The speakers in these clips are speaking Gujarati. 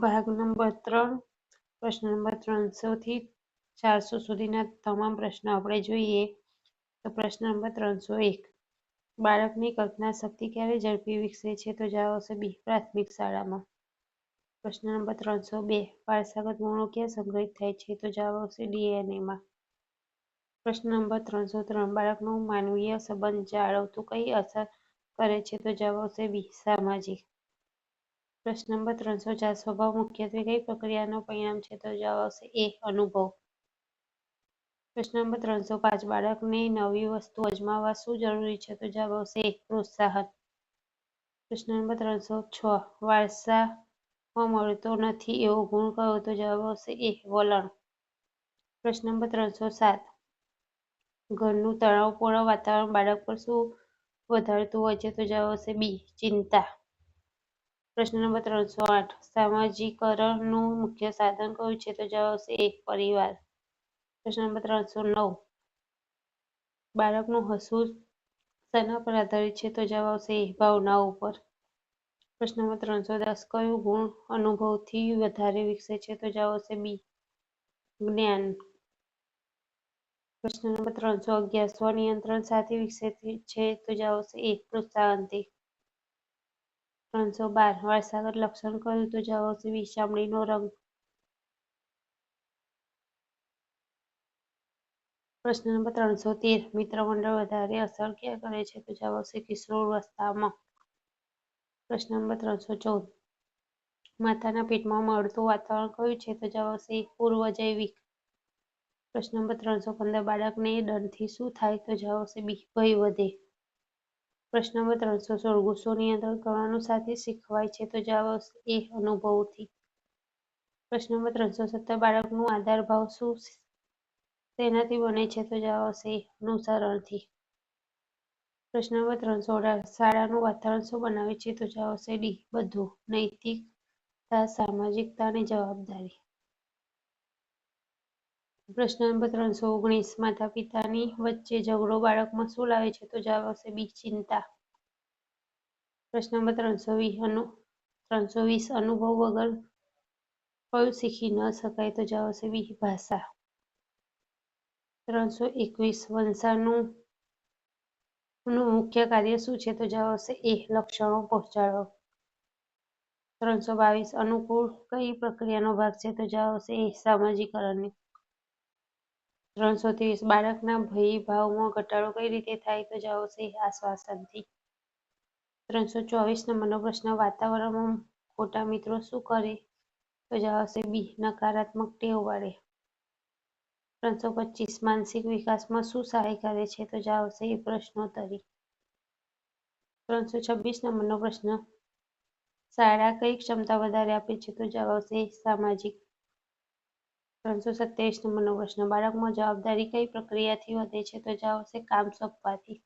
ભાગ નંબર 3 પ્રશ્ન નંબર 300 થી 400 સુધીના તમામ પ્રશ્નો આપણે જોઈએ તો પ્રશ્ન નંબર 301 બાળકની કલ્પના શક્તિ ક્યારે ઝડપી વિકસે છે તો જવાબ આવશે બી પ્રાથમિક શાળામાં। પ્રશ્ન નંબર 302 વારસાગત ગુણો ક્યાં સંગ્રહિત થાય છે તો જવાબ આવશે ડીએનએમાં। પ્રશ્ન નંબર 303 બાળકનું માનવીય સંબંધ જાળવતું કઈ અસર કરે છે તો જવાબ આવશે બી સામાજિક। પ્રશ્ન નંબર 304 સ્વભાવ મુખ્યત્વે કઈ પ્રક્રિયાનું પરિણામ છે તો જવાબ આવશે એ અનુભવ। પ્રશ્ન નંબર 305 બાળકને નવી વસ્તુ અજમાવવા શું જરૂરી છે તો જવાબ આવશે એ પ્રોત્સાહન। પ્રશ્ન નંબર 306 વારસામાં મળતો નથી એવો ગુણ કયો તો જવાબ આવશે એ વલણ। પ્રશ્ન નંબર 307 ઘરનું તણાવપૂર્ણ વાતાવરણ બાળક પર શું વધારતું હોય છે તો જવાબ આવશે બી ચિંતા। પ્રશ્ન નંબર 308 સામાજિકકરણનું મુખ્ય સાધન કયું છે તો જવાબ આવશે એ પરિવાર। પ્રશ્ન નંબર 309 બાળકનું હસવું શેના પર આધારિત છે તો જવાબ આવશે એ ભાવનાઓ પર। પ્રશ્ન નંબર 310 કયું ગુણ અનુભવથી વધારે વિકસે છે તો જવાબ આવશે બી જ્ઞાન। પ્રશ્ન નંબર 311 સ્વનિયંત્રણ સાથે વિકસે છે તો જવાબ આવશે એ પ્રોત્સાહનથી। 312 વારસાગત લક્ષણ કયું તો જવાબ આવશે બી ચામડીનો રંગ। પ્રશ્ન નંબર 313 મિત્રમંડળ વધારે અસર ક્યાં કરે છે તો જવાબ આવશે કિશોરાવસ્થામાં। પ્રશ્ન નંબર 314 માતાના પેટમાં મળતું વાતાવરણ કયું છે તો જવાબ આવશે પૂર્વજૈવિક। પ્રશ્ન નંબર 315 બાળકને દંડથી શું થાય તો જવાબ આવશે બી ભય વધે। પ્રશ્ન નંબર 316 ગુસ્સો નિયંત્રણ કરવાનું સાથે શીખવાય છે તો જવાબ આવશે એ અનુભવથી। પ્રશ્ન નંબર 317 બાળકનું આધાર ભાવ શું તેનાથી બને છે તો જવાબ આવશે અનુસરણથી। પ્રશ્ન નંબર 318 શાળાનું વાતાવરણ શું બનાવે છે તો જવાબ આવશે ડી બધું નૈતિકતા સામાજિકતા અને જવાબદારી। પ્રશ્ન નંબર 319 માતા પિતાની વચ્ચે ઝઘડો બાળકમાં શું લાવે છે તો જવાબ આવશે બી ચિંતા। પ્રશ્ન નંબર 320 અનુભવ વગર કયું શીખી ન શકાય તો જવાબ આવશે બી ભાષા। 321 વંશાણુનું મુખ્ય કાર્ય શું છે તો જવાબ આવશે એ લક્ષણો પહોંચાડવા। 322 અનુકૂળ કઈ પ્રક્રિયાનો ભાગ છે તો જવાબ આવશે એ સામાજિકકરણની। 323 બાળકના ભય ભાવમાં ઘટાડો કઈ રીતે થાય તો જવાબ આવશે આશ્વાસનથી। 324 નંબરનો પ્રશ્ન વાતાવરણમાં ખોટા મિત્રો શું કરે તો જવાબ આવશે બી નકારાત્મક ટેવ પાડે। 325 માનસિક વિકાસમાં શું સહાય કરે છે તો જવાબ આવશે એ પ્રશ્નોત્તરી। 326 નંબરનો પ્રશ્ન શાળા કઈ ક્ષમતા વધારે આપે છે તો જવાબ આવશે સામાજિક। 327 નંબરનો પ્રશ્ન બાળકમાં જવાબદારી કઈ પ્રક્રિયાથી વધે છે તો જવાબ આવશે કામ સોંપવાથી।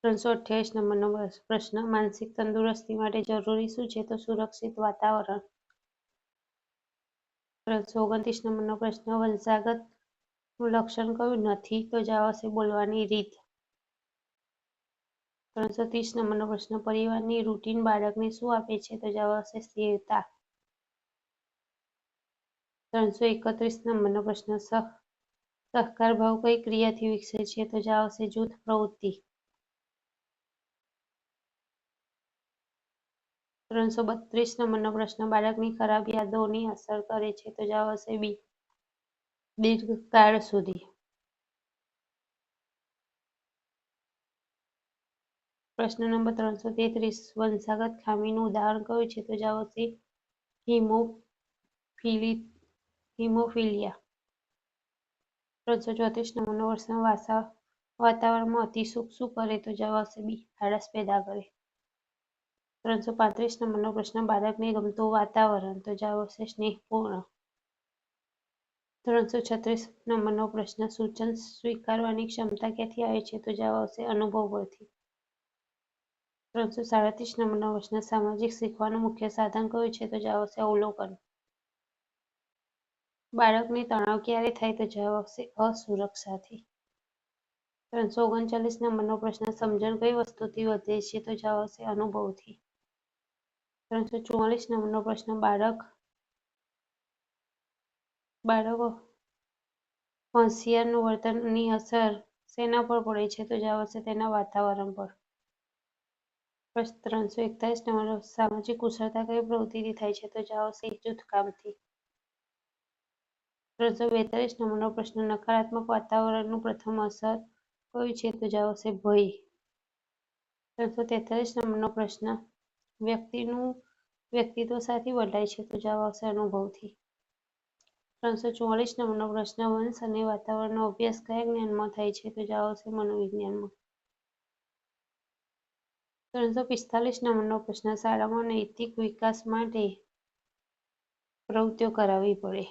328 નંબરનો પ્રશ્ન માનસિક તંદુરસ્તી માટે જરૂરી શું છે તો સુરક્ષિત વાતાવરણ। 329 નંબરનો પ્રશ્ન વંશાગત લક્ષણ કયું નથી તો જવાબ આવશે બોલવાની રીત। 330 નંબરનો પ્રશ્ન પરિવારની રૂટીન બાળકને શું આપે છે તો જવાબ આવશે સ્થિરતા। 331 નંબરનો પ્રશ્ન સહકાર ભાવ કઈ ક્રિયાથી વિકસે છે તો જવાબ આવશે જૂથ પ્રવૃત્તિ। 332 નંબરનો પ્રશ્ન બાળકની ખરાબ યાદોની અસર કરે છે તો જવાબ આવશે બી દીર્ઘકાળ સુધી। પ્રશ્ન નંબર 333 વંશાગત ખામીનું ઉદાહરણ કયું છે તો જવાબ આવશે હીમોફિલિયા। 334 નંબરનો પ્રશ્ન વાતાવરણમાં અતિશુક શું કરે તો જવાબ આવશે બી આળસ પેદા કરે। 335 નંબરનો પ્રશ્ન બાળકને ગમતું વાતાવરણ તો જવાબ આવશે સ્નેહપૂર્ણ। 336 નંબરનો પ્રશ્ન સૂચન સ્વીકારવાની ક્ષમતા ક્યાંથી આવે છે તો જવાબ આવશે અનુભવ પરથી। 337 નંબરનો પ્રશ્ન સામાજિક શીખવાનું મુખ્ય સાધન કયું છે તો જવાબ આવશે અવલોકન। બાળકને તણાવ ક્યારે થાય તો જવાબ આવશે અસુરક્ષાથી। 339 નંબરનો પ્રશ્ન સમજણ કઈ વસ્તુથી વધે છે તો જવાબ આવશે અનુભવથી। 344 નંબરનો પ્રશ્ન બાળકો હોશિયારનું વર્તનની અસર શેના પર પડે છે? તો જવાબ આવશે તેના વાતાવરણ પર. પ્રશ્ન 341 નંબરનો સામાજિક કુશળતા કઈ પ્રવૃત્તિથી થાય છે? તો જવાબ આવશે જૂથકામથી. 342 નંબરનો પ્રશ્ન નકારાત્મક વાતાવરણનું પ્રથમ અસર કયું છે? તો જવાબ આવશે ભય. 343 નંબરનો પ્રશ્ન વ્યક્તિનું વ્યક્તિત્વ શાથી બદલાય છે? તો જવાબ આવશે અનુભવથી. 344 નંબરનો પ્રશ્ન વંશ અને વાતાવરણનો અભ્યાસ કયા જ્ઞાનમાં થાય છે? તો જવાબ આવશે મનોવિજ્ઞાનમાં. 345 નંબરનો પ્રશ્ન શાળામાં નૈતિક વિકાસ માટે પ્રવૃત્તિઓ કરાવવી પડે.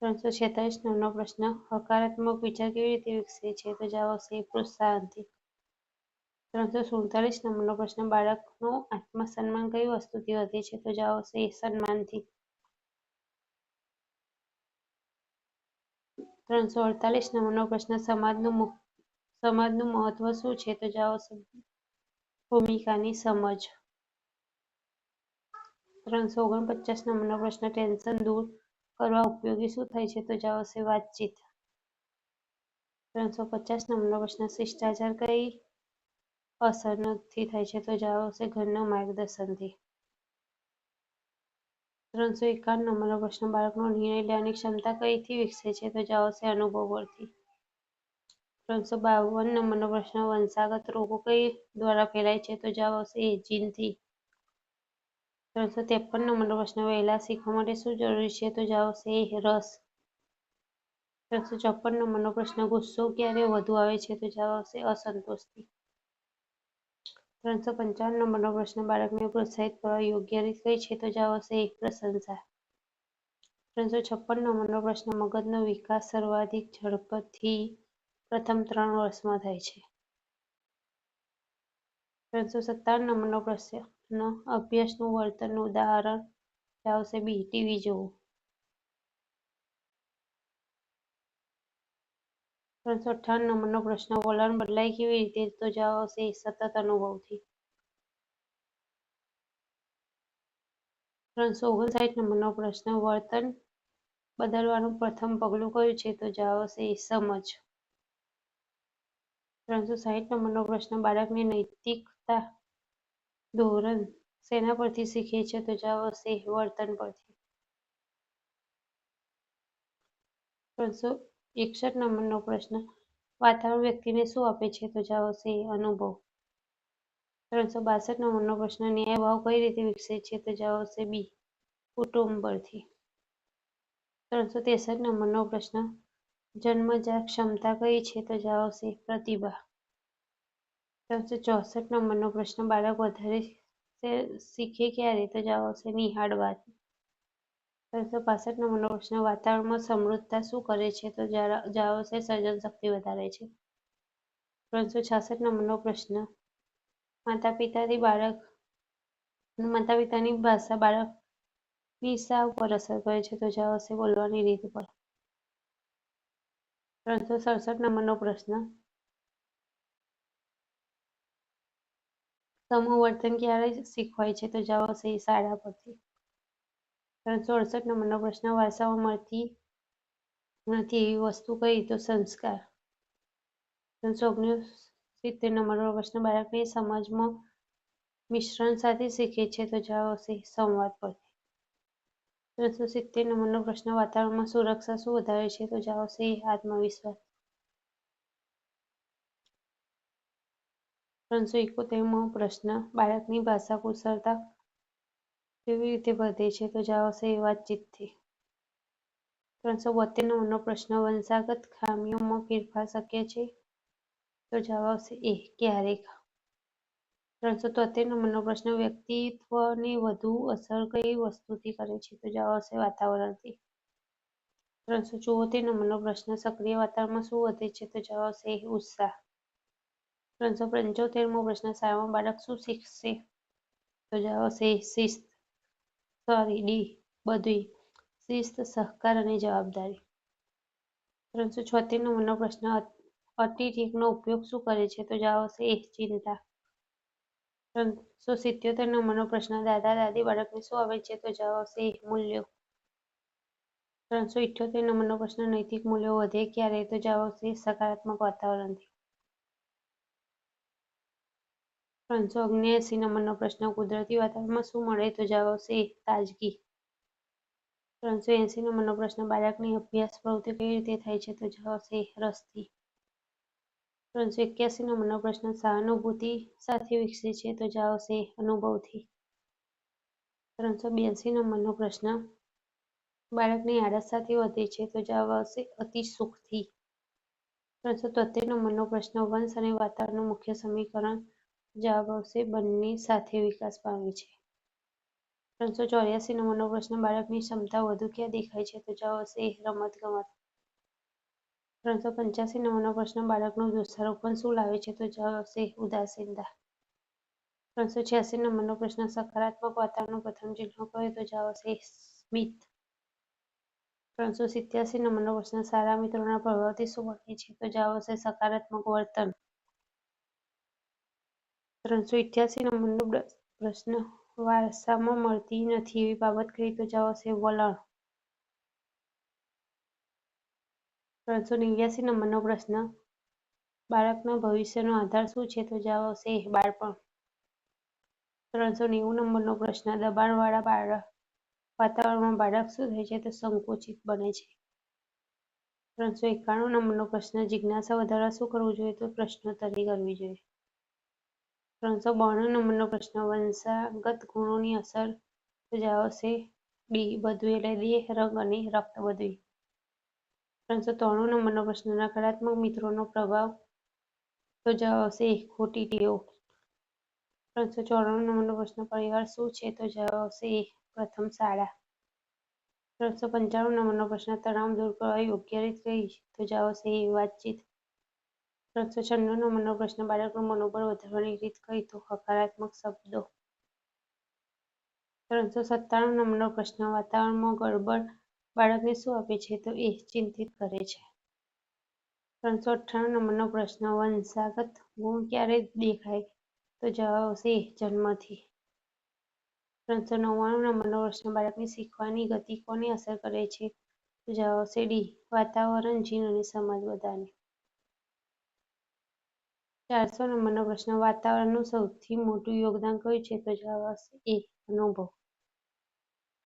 346 નંબરનો પ્રશ્ન હકારાત્મક વિચાર કેવી રીતે વિકસે છે? તો જવાબ આવશે પ્રોત્સાહનથી. 347 નંબરનો પ્રશ્ન બાળકનો આત્મસન્માન કઈ વસ્તુથી વધે છે? તો જવાબ આવશે સન્માનથી. 348 નંબરનો પ્રશ્ન સમાજનું મહત્વ શું છે? તો જવાબ આવશે ભૂમિકાની સમજ. 349 નંબરનો પ્રશ્ન ટેન્શન દૂર કરવા ઉપયોગી શું થાય છે? તો જવાબ આવશે વાતચીત. 350 નંબરનો પ્રશ્ન શિષ્ટાચાર કઈ અસરથી થાય છે? તો જવાબ આવશે ઘરના માર્ગદર્શનથી. 351 નંબરનો પ્રશ્ન બાળકનો નિર્ણય લેવાની ક્ષમતા કઈથી વિકસે છે? તો જવાબ આવશે અનુભવ પરથી. 352 નંબરનો પ્રશ્ન વંશાગત રોગો કઈ દ્વારા ફેલાય છે? તો જવાબ આવશે જીનથી. 353 નંબરનો પ્રશ્ન વહેલા શીખવા માટે શું જરૂરી છે? તો જવાબ આવશે રસ. 354 નંબરનો પ્રશ્ન ગુસ્સો ક્યારે વધુ આવે છે? તો જવાબ આવશે અસંતોષથી. 355 નંબરનો પ્રશ્ન બાળકને પ્રોત્સાહિત કરવા યોગ્ય રીત કઈ છે? તો જવાબ આવશે પ્રશંસા. 356 નંબરનો પ્રશ્ન મગજનો વિકાસ સર્વાધિક ઝડપથી પ્રથમ 3 વર્ષમાં થાય છે. 357 નંબરનો પ્રશ્ન અભ્યાસનું વર્તનનું ઉદાહરણ જવાબ આવશે બી. ટીવી જોવું. 358 નંબરનો પ્રશ્ન વલણ બદલાય કેવી રીતે? તો જવાબ આવશે સતત અનુભવથી. 359 નંબરનો પ્રશ્ન વર્તન બદલવાનું પ્રથમ પગલું કયું છે? તો જવાબ આવશે સમજ. 360 નંબરનો પ્રશ્ન બાળકને નૈતિકતા ધોરણ શેના પરથી શીખે છે? તો જવાબ આવશે વર્તન પરથી. 361 નંબરનો પ્રશ્ન વાતાવરણ વ્યક્તિને શું આપે છે? તો જવાબ આવશે અનુભવ. 362 નંબરનો પ્રશ્ન ન્યાયભાવ કઈ રીતે વિકસે છે? તો જવાબ આવશે બી. કુટુંબ પરથી. 363 નંબરનો પ્રશ્ન જન્મજાત ક્ષમતા કઈ છે? તો જવાબ આવશે પ્રતિભા. 364 નંબરનો પ્રશ્ન બાળક વધારે શીખે ક્યારે? તો જવાબ આવશે નિહાળવાથી. 365 નંબરનો પ્રશ્ન વાતાવરણમાં સમૃદ્ધતા શું કરે છે? તો જવાબ આવશે સર્જન શક્તિ વધારે છે. 366 નંબરનો પ્રશ્ન માતા પિતાની ભાષા બાળકની શા ઉપર અસર કરે છે? તો જવાબ આવશે બોલવાની રીત પર. 367 નંબરનો પ્રશ્ન સમૂહ વર્તન ક્યારે શીખવાય છે? તો જવાબ આવશે શાળા પરથી. 368 નંબરનો પ્રશ્ન વારસામાં મળતી નથી એવી વસ્તુ કઈ? તો સંસ્કાર. 369 નંબરનો પ્રશ્ન બાળકને સમાજમાં મિશ્રણ સાથે શીખે છે? તો જવાબ આવશે સંવાદ પરથી. 370 નંબરનો પ્રશ્ન વાતાવરણમાં સુરક્ષા શું વધારે છે? તો જવાબ આવશે આત્મવિશ્વાસ. 371મો પ્રશ્ન બાળકની ભાષા કુશળતા કેવી રીતે વધે છે? તો જવાબ આવશે વાતચીતથી. 372 નંબરનો પ્રશ્ન વંશાગત ખામીઓમાં ફેરફાર શક્ય છે? તો જવાબ આવશે ક્યારેક. 373 નંબરનો પ્રશ્ન વ્યક્તિત્વને વધુ અસર કઈ વસ્તુથી કરે છે? તો જવાબ આવશે વાતાવરણથી. 374 નંબરનો પ્રશ્ન સક્રિય વાતાવરણમાં શું વધે છે? તો જવાબ આવશે ઉત્સાહ. 375મો પ્રશ્ન શાળામાં બાળક શું શીખશે? તો જવાબ આવશે ડી. બધું શિસ્ત, સહકાર અને જવાબદારી. 376 નંબરનો પ્રશ્ન અતિરેકનો ઉપયોગ શું કરે છે? તો જવાબ આવશે ચિંતા. 377 નંબરનો પ્રશ્ન દાદા દાદી બાળકને શું આપે છે? તો જવાબ આવશે મૂલ્યો. 378 નંબરનો પ્રશ્ન નૈતિક મૂલ્યો વધે ક્યારે? તો જવાબ આવશે સકારાત્મક વાતાવરણથી. 379 નંબરનો પ્રશ્ન કુદરતી વાતાવરણમાં શું મળે? તો જવાબ આવશે તાજગી. 380 નંબરનો પ્રશ્ન બાળકની અભ્યાસ પ્રવૃત્તિ કઈ રીતે થાય છે? તો જવાબ આવશે રસથી. 381 નંબરનો પ્રશ્ન સહાનુભૂતિ સાથે વિકસે છે? તો જવાબ આવશે અનુભવથી. 382 નંબરનો પ્રશ્ન બાળકની આળસ સાથે વધે છે? તો જવાબ આવશે અતિ સુખથી. 373 નંબરનો પ્રશ્ન વંશ અને વાતાવરણનું મુખ્ય સમીકરણ. જવાબ આવશે બંને સાથે વિકાસ પામે છે. 384 નંબરનો પ્રશ્ન બાળકની ક્ષમતા વધુ ક્યાં દેખાય છે? તો જવાબ આવશે રમતગમત. 385 નંબરનો પ્રશ્ન બાળકનું વૃક્ષારોપણ શું લાવે છે? તો જવાબ આવશે ઉદાસીનતા. 386 નંબરનો પ્રશ્ન સકારાત્મક વાતાવરણનું પ્રથમ ચિહ્ન કહો? તો જવાબ આવશે સ્મિત. 387 નંબરનો પ્રશ્ન સારા મિત્રોના પ્રભાવથી શું બને છે? તો જવાબ આવશે સકારાત્મક વર્તન. 388 નંબરનો પ્રશ્ન વારસામાં મળતી નથી એવી બાબત કઈ? તો જવાબ આવશે વલણ. 389 નંબરનો પ્રશ્ન બાળકના ભવિષ્યનો આધાર શું છે? તો જવાબ આવશે બાળપણ. 390 નંબરનો પ્રશ્ન દબાણવાળા વાતાવરણમાં બાળક શું થાય છે? તો સંકુચિત બને છે. 391 નંબરનો પ્રશ્ન જિજ્ઞાસા વધારવા શું કરવું જોઈએ? તો પ્રશ્નોત્તરી કરવી જોઈએ. 392 નંબરનો પ્રશ્ન વંશાગત ગુણોની અસર. તો જવાબ આવશે ડી બધું એટલે દેહ, રંગ અને રક્ત બધું. 393 નંબરનો પ્રશ્ન નકારાત્મક મિત્રોનો પ્રભાવ. તો જવાબ આવશે ખોટી ટેવો. 394 નંબરનો પ્રશ્ન પરિવાર શું છે? તો જવાબ આવશે પ્રથમ શાળા. 395 નંબરનો પ્રશ્ન તણાવ દૂર કરવા યોગ્ય રીત કઈ? તો જવાબ આવશે વાતચીત. 396 નંબરનો પ્રશ્ન બાળકનું મનોબળ વધારવાની રીત કઈ? તો હકારાત્મક શબ્દો. 397 નંબરનો પ્રશ્ન વાતાવરણમાં ગડબડ બાળકને શું આપે છે? તો એ ચિંતિત કરે છે. 398 નંબરનો પ્રશ્ન વંશાગત ગુણ ક્યારે દેખાય? તો જવાબ આવશે જન્મથી. 399 નંબરનો પ્રશ્ન બાળકની શીખવાની ગતિ કોને અસર કરે છે? તો જવાબ આવશે ડી વાતાવરણ, જીન અને સમાજ બધાને. 400 નંબરનો પ્રશ્ન વાતાવરણનું સૌથી મોટું યોગદાન કયું છે? તો જવાબ આવશે એ અનુભવ.